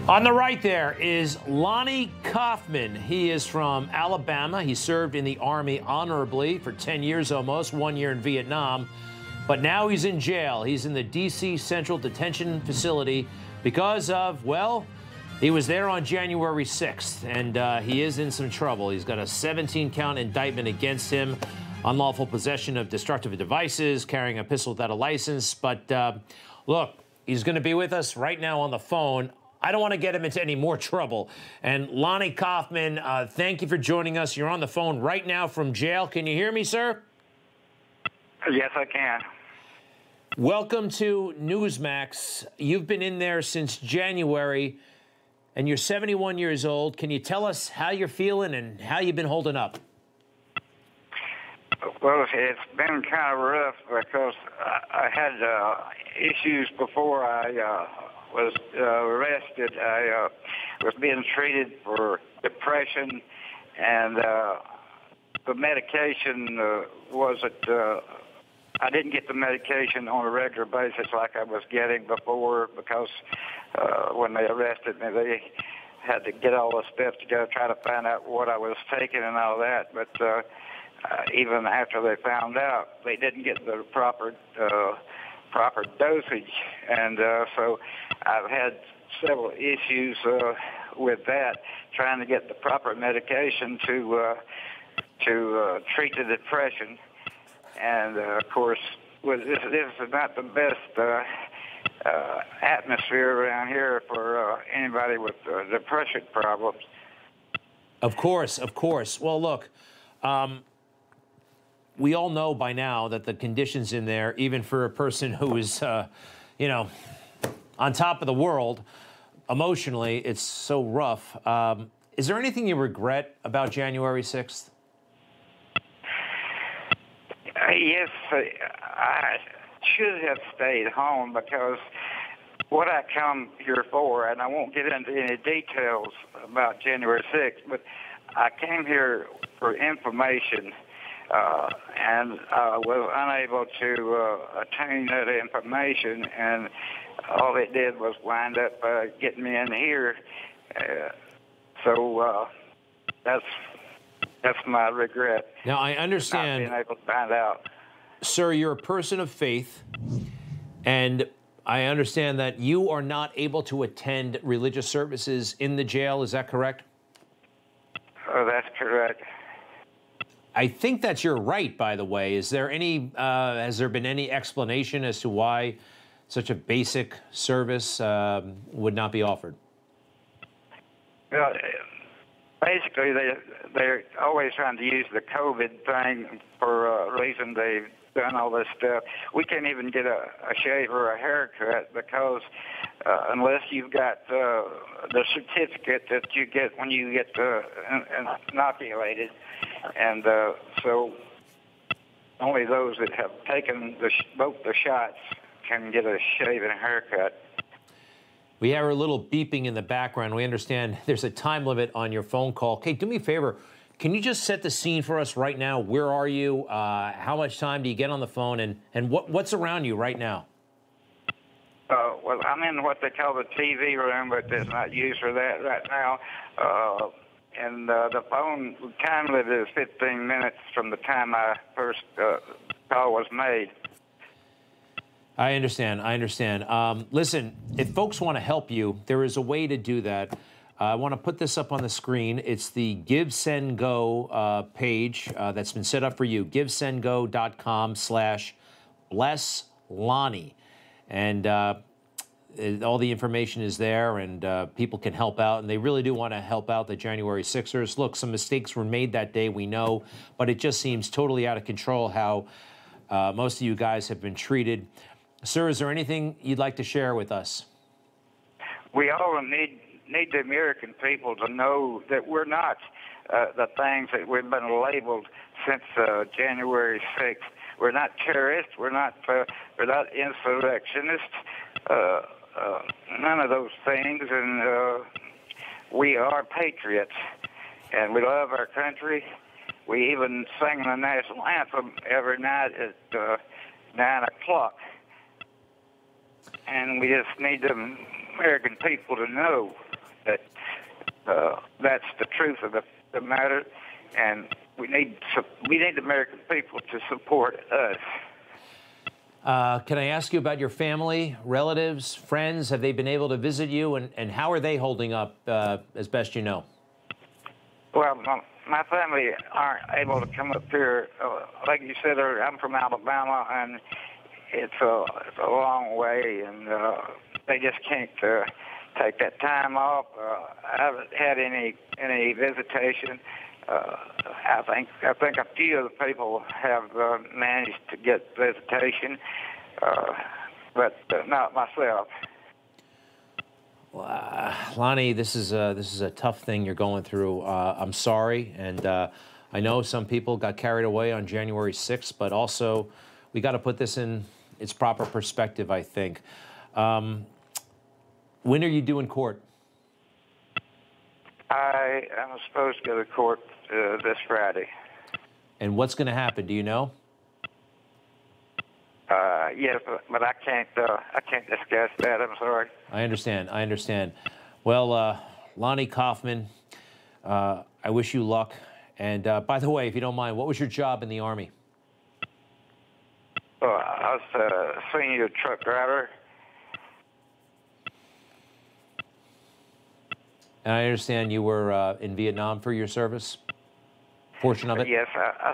On the right there is Lonnie Coffman. He is from Alabama. He served in the Army honorably for 10 years almost, 1 year in Vietnam. But now he's in jail. He's in the D.C. Central Detention Facility because of, well, he was there on January 6th, and he is in some trouble. He's got a 17-count indictment against him, unlawful possession of destructive devices, carrying a pistol without a license. But look, he's going to be with us right now on the phone. I don't want to get him into any more trouble. And Lonnie Coffman, thank you for joining us. You're on the phone right now from jail. Can you hear me, sir? Yes, I can. Welcome to Newsmax. You've been in there since January, and you're 71 years old. Can you tell us how you're feeling and how you've been holding up? Well, it's been kind of rough because I had issues before I was arrested. I was being treated for depression, and the medication wasn't. I didn't get the medication on a regular basis like I was getting before because when they arrested me, they had to get all the steps together, try to find out what I was taking and all that. But even after they found out, they didn't get the proper dosage, and so I've had several issues with that, trying to get the proper medication to treat the depression. And of course, this is not the best atmosphere around here for anybody with depression problems. Of course, of course. Well, look, we all know by now that the conditions in there, even for a person who is, you know, on top of the world, emotionally, it's so rough. Is there anything you regret about January 6th? Yes, I should have stayed home because what I come here for, and I won't get into any details about January 6th, but I came here for information, and I was unable to attain that information, and all it did was wind up getting me in here. So that's my regret. Now, I understand. Not being able to find out. Sir, you're a person of faith, and I understand that you are not able to attend religious services in the jail. Is that correct? Oh, that's correct. I think that's your right, by the way. Is there any, has there been any explanation as to why such a basic service would not be offered? Well, basically, they're always trying to use the COVID thing for a reason. They've done all this stuff. We can't even get a shave or a haircut because unless you've got the certificate that you get when you get inoculated, and so only those that have taken both the shots can get a shave and a haircut. We have a little beeping in the background. We understand there's a time limit on your phone call. Kate, do me a favor. Can you just set the scene for us right now? Where are you? How much time do you get on the phone? And what's around you right now? Well, I'm in what they call the TV room, but it's not used for that right now. And the phone time limit is 15 minutes from the time my first call was made. I understand. I understand. Listen, if folks want to help you, there is a way to do that. I want to put this up on the screen. It's the Give, Send, Go page that's been set up for you. GiveSendGo.com/BlessLonnie. And all the information is there, and people can help out. And they really do want to help out the January 6ers. Look, some mistakes were made that day, we know. But it just seems totally out of control how most of you guys have been treated. Sir, is there anything you'd like to share with us? We all need the American people to know that we're not the things that we've been labeled since January 6th. We're not terrorists. We're not insurrectionists. None of those things. And we are patriots, and we love our country. We even sing the national anthem every night at 9 o'clock. And we just need the American people to know that that's the truth of the matter, and we need the American people to support us. Can I ask you about your family, relatives, friends? Have they been able to visit you, and how are they holding up as best you know? Well, my family aren't able to come up here. Like you said, I'm from Alabama, and it's a long way, and they just can't take that time off. I haven't had any visitation. I think a few of the people have managed to get visitation, but not myself. Lonnie, this is a tough thing you're going through. I'm sorry, and I know some people got carried away on January 6th, but also we got to put this in its proper perspective, I think. When are you due in court? I am supposed to go to court this Friday. And what's going to happen? Do you know? Yes, but I can't discuss that. I'm sorry. I understand. Well, Lonnie Coffman, I wish you luck. And by the way, if you don't mind, what was your job in the Army? I was a senior truck driver. And I understand you were in Vietnam for your service? Portion of it? Yes, I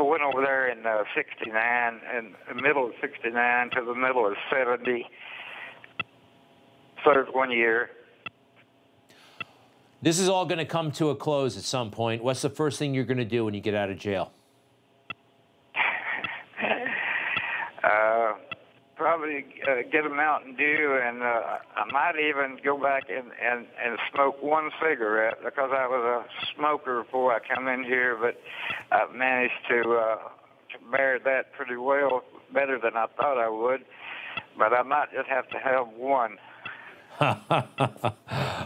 went over there in '69, in the middle of '69 to the middle of '70. Served 1 year. This is all going to come to a close at some point. What's the first thing you're going to do when you get out of jail? Probably get a Mountain Dew, and I might even go back and smoke one cigarette, because I was a smoker before I come in here, but I've managed to bear that pretty well, better than I thought I would. But I might just have to have one.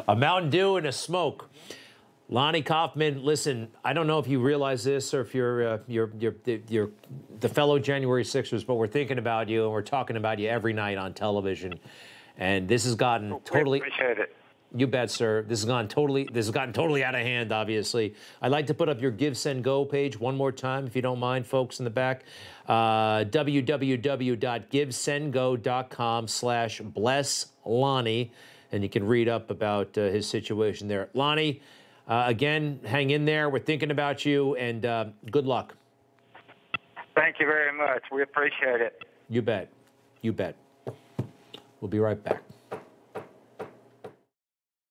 A Mountain Dew and a smoke. Lonnie Coffman, listen, I don't know if you realize this or if you're the fellow January 6ers, but we're thinking about you and we're talking about you every night on television. And this has gotten totally... Appreciate it. You bet, sir. This has gotten totally out of hand, obviously. I'd like to put up your Give, Send, Go page one more time, if you don't mind, folks in the back. www.givesendgo.com/blesslonnie, and you can read up about his situation there. Lonnie, again, hang in there. We're thinking about you, and good luck. Thank you very much. We appreciate it. You bet. You bet. We'll be right back.